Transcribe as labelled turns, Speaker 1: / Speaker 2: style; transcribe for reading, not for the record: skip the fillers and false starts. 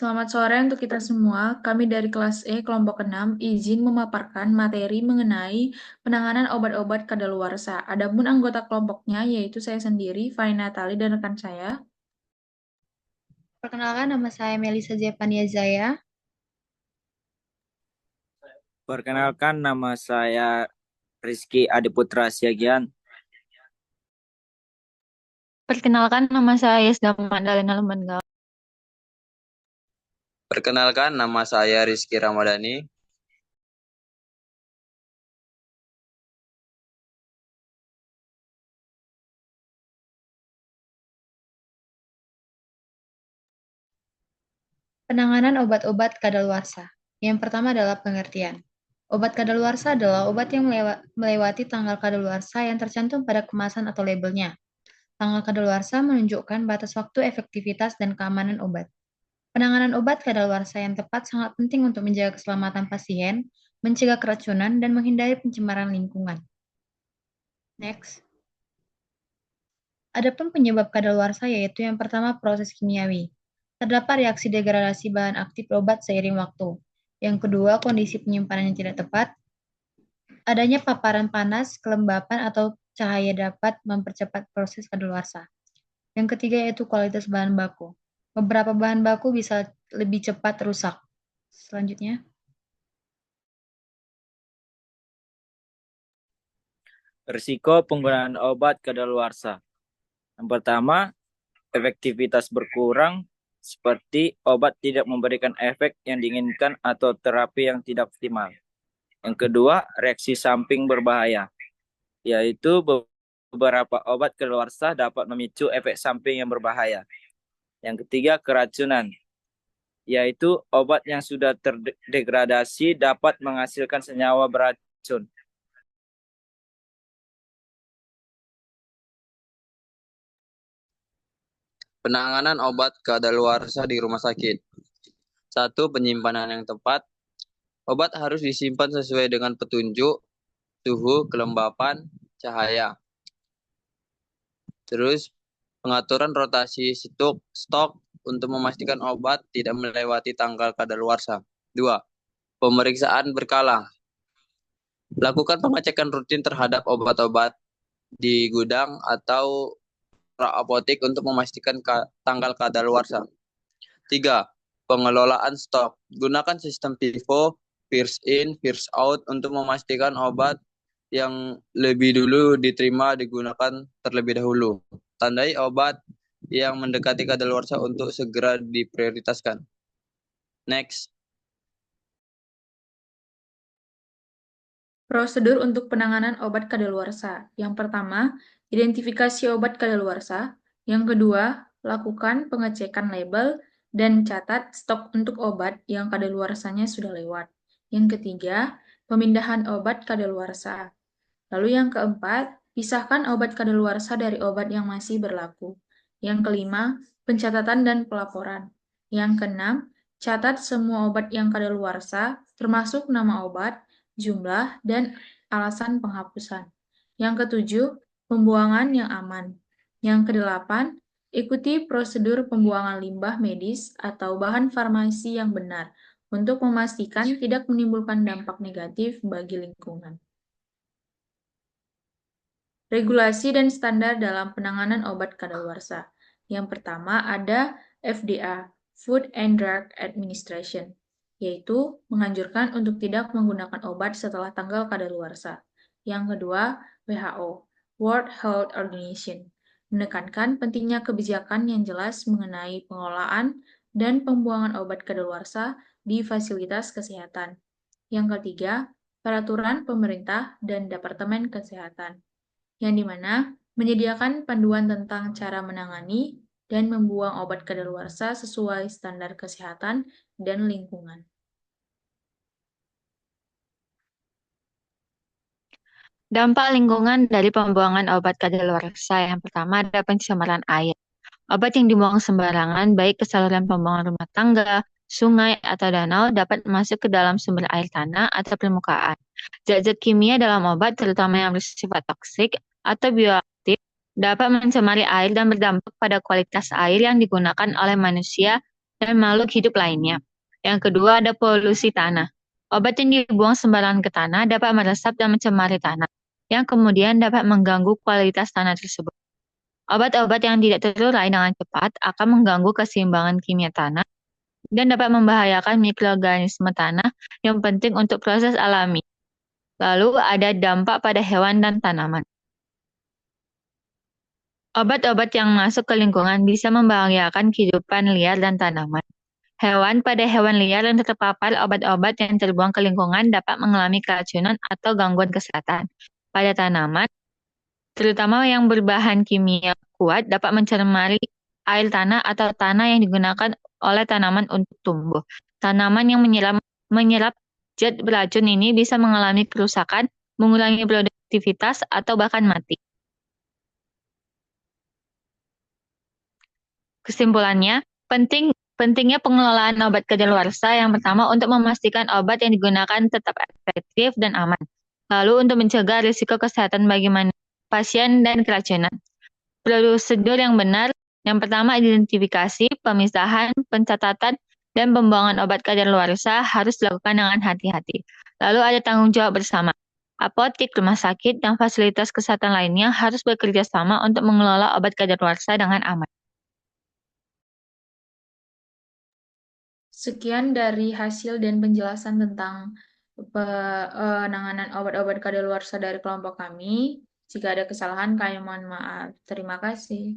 Speaker 1: Selamat sore untuk kita semua. Kami dari kelas E kelompok 6 izin memaparkan materi mengenai penanganan obat-obat kadaluarsa. Adapun anggota kelompoknya yaitu saya sendiri, Fai Natali dan rekan saya.
Speaker 2: Perkenalkan, nama saya Melisa Zevania Zaya.
Speaker 3: Perkenalkan, nama saya Rizky Adiputra Siagian.
Speaker 4: Perkenalkan, nama saya Yesda Magdalena Lumenggal.
Speaker 5: Perkenalkan, nama saya Rizky Ramadhani.
Speaker 2: Penanganan obat-obat kadaluarsa. Yang pertama adalah pengertian. Obat kadaluarsa adalah obat yang melewati tanggal kadaluarsa yang tercantum pada kemasan atau labelnya. Tanggal kadaluarsa menunjukkan batas waktu efektivitas dan keamanan obat. Penanganan obat kadaluarsa yang tepat sangat penting untuk menjaga keselamatan pasien, mencegah keracunan, dan menghindari pencemaran lingkungan. Next. Adapun penyebab kadaluarsa yaitu yang pertama proses kimiawi. Terdapat reaksi degradasi bahan aktif obat seiring waktu. Yang kedua, kondisi penyimpanan yang tidak tepat. Adanya paparan panas, kelembapan, atau cahaya dapat mempercepat proses kadaluarsa. Yang ketiga yaitu kualitas bahan baku. Beberapa bahan baku bisa lebih cepat rusak. Selanjutnya.
Speaker 3: Risiko penggunaan obat kadaluarsa. Yang pertama, efektivitas berkurang seperti obat tidak memberikan efek yang diinginkan atau terapi yang tidak optimal. Yang kedua, reaksi samping berbahaya, yaitu beberapa obat kadaluarsa dapat memicu efek samping yang berbahaya. Yang ketiga, keracunan, yaitu obat yang sudah terdegradasi dapat menghasilkan senyawa beracun.
Speaker 5: Penanganan obat kadaluarsa di rumah sakit. 1. Penyimpanan yang tepat. Obat harus disimpan sesuai dengan petunjuk, suhu, kelembapan, cahaya. Terus, pengaturan rotasi stok untuk memastikan obat tidak melewati tanggal kadaluarsa. 2. Pemeriksaan berkala. Lakukan pengecekan rutin terhadap obat-obat di gudang atau apotek untuk memastikan tanggal kadaluarsa. 3. Pengelolaan stok. Gunakan sistem FIFO, first in, first out untuk memastikan obat yang lebih dulu diterima digunakan terlebih dahulu. Tandai obat yang mendekati kadaluarsa untuk segera diprioritaskan. Next.
Speaker 1: Prosedur untuk penanganan obat kadaluarsa. Yang pertama, identifikasi obat kadaluarsa. Yang kedua, lakukan pengecekan label dan catat stok untuk obat yang kadaluarsanya sudah lewat. Yang ketiga, pemindahan obat kadaluarsa. Lalu yang keempat, pisahkan obat kadaluarsa dari obat yang masih berlaku. Yang kelima, pencatatan dan pelaporan. Yang keenam, catat semua obat yang kadaluarsa, termasuk nama obat, jumlah, dan alasan penghapusan. Yang ketujuh, pembuangan yang aman. Yang kedelapan, ikuti prosedur pembuangan limbah medis atau bahan farmasi yang benar untuk memastikan tidak menimbulkan dampak negatif bagi lingkungan. Regulasi dan standar dalam penanganan obat kadaluarsa. Yang pertama ada FDA, Food and Drug Administration, yaitu menganjurkan untuk tidak menggunakan obat setelah tanggal kadaluarsa. Yang kedua, WHO, World Health Organization, menekankan pentingnya kebijakan yang jelas mengenai pengelolaan dan pembuangan obat kadaluarsa di fasilitas kesehatan. Yang ketiga, peraturan pemerintah dan Departemen Kesehatan, yang dimana menyediakan panduan tentang cara menangani dan membuang obat kadaluarsa sesuai standar kesehatan dan lingkungan.
Speaker 4: Dampak lingkungan dari pembuangan obat kadaluarsa. Yang pertama ada pencemaran air. Obat yang dibuang sembarangan, baik ke saluran pembuangan rumah tangga, sungai, atau danau, dapat masuk ke dalam sumber air tanah atau permukaan. Zat-zat kimia dalam obat, terutama yang bersifat toksik atau bioaktif, dapat mencemari air dan berdampak pada kualitas air yang digunakan oleh manusia dan makhluk hidup lainnya. Yang kedua ada polusi tanah. Obat yang dibuang sembarangan ke tanah dapat meresap dan mencemari tanah, yang kemudian dapat mengganggu kualitas tanah tersebut. Obat-obat yang tidak terurai dengan cepat akan mengganggu keseimbangan kimia tanah dan dapat membahayakan mikroorganisme tanah yang penting untuk proses alami. Lalu ada dampak pada hewan dan tanaman. Obat-obat yang masuk ke lingkungan bisa membahayakan kehidupan liar dan tanaman. Pada hewan liar yang terpapar obat-obat yang terbuang ke lingkungan dapat mengalami keracunan atau gangguan kesehatan. Pada tanaman, terutama yang berbahan kimia kuat, dapat mencemari air tanah atau tanah yang digunakan oleh tanaman untuk tumbuh. Tanaman yang menyerap zat beracun ini bisa mengalami kerusakan, mengurangi produktivitas, atau bahkan mati. Kesimpulannya, pentingnya pengelolaan obat kadaluarsa yang pertama untuk memastikan obat yang digunakan tetap efektif dan aman. Lalu untuk mencegah risiko kesehatan bagi pasien dan keracunan. Prosedur yang benar, yang pertama identifikasi, pemisahan, pencatatan, dan pembuangan obat kadaluarsa harus dilakukan dengan hati-hati. Lalu ada tanggung jawab bersama. Apotek, rumah sakit, dan fasilitas kesehatan lainnya harus bekerja sama untuk mengelola obat kadaluarsa dengan aman.
Speaker 1: Sekian dari hasil dan penjelasan tentang penanganan obat-obat kadaluarsa dari kelompok kami. Jika ada kesalahan, kami mohon maaf. Terima kasih.